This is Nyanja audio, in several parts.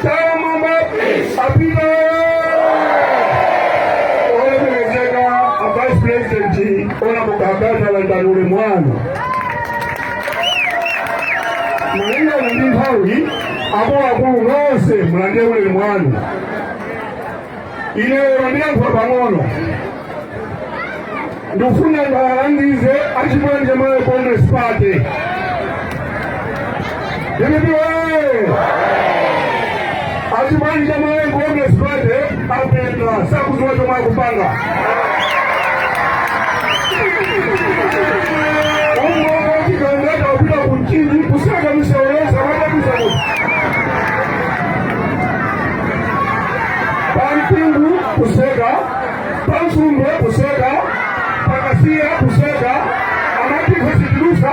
Tawa mamba apita. Ole mwenjega vice president ona mukagata la ndalule mwana. Mwenga ndi nthawi akulu nonse mulande ule mwana. Ine wandiyankhula pang'ono. Ndifuna ndalangize achibanja mwe Congress Party. Achibanja mwe Congress Party apenda sakuziwa chomwe akupanga. Umbo kikangata upita kunchini kusaka miseoleza wadabisa. Pampingu kuseka, pansumbe kuseka, pakasia kuseka, amati kusikirusa.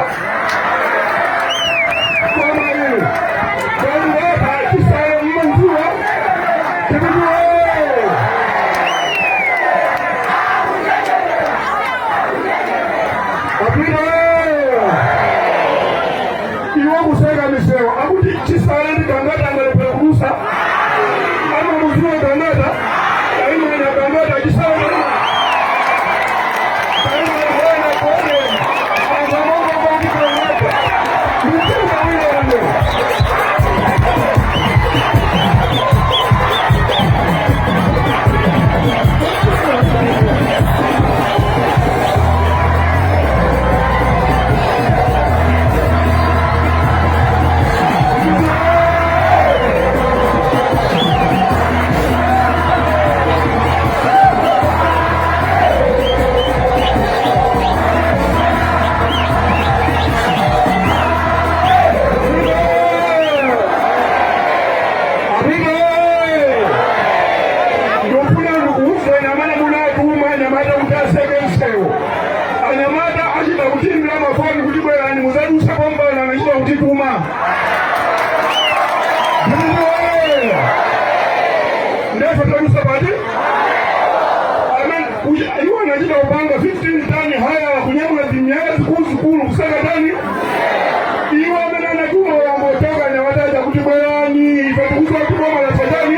Kama hiyo, kwa mwaka kisaya mmanzua, kibujua. Apina iwa kuseka miseo, akuti kisaya ni kangata ngalepe kurusa. Ama muzua kangata, aina ina kangata kisaya. Anyamata achita kutimbira mafoni kutibwera ni muzadusa bomba na nachita kutituma. Ndefa tadusa pati? Amen. Iwa nachita kupanga 15 tani haya wa kunyama zimyaga zikulu kusaka tani. Iwa mena nakuma wa mbotoka nyamata acha kutibwera ni ifatukuza kutiboma na sajani.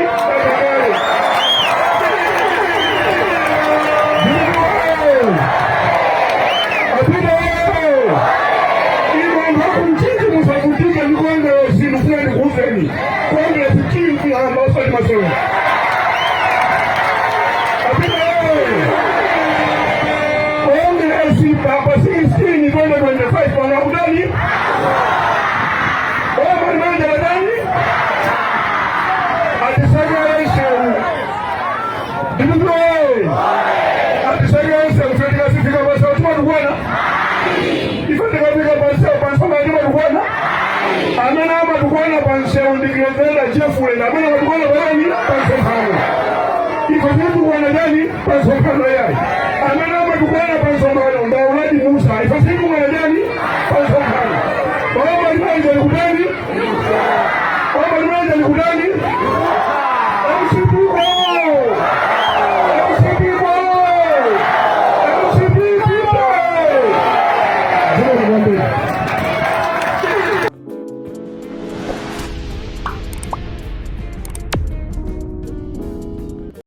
Amena matukwana panseo ndigrezela jefule na amena matukwana bayani panseo hano. Iko vitu wana jani panseo hano yai. Amena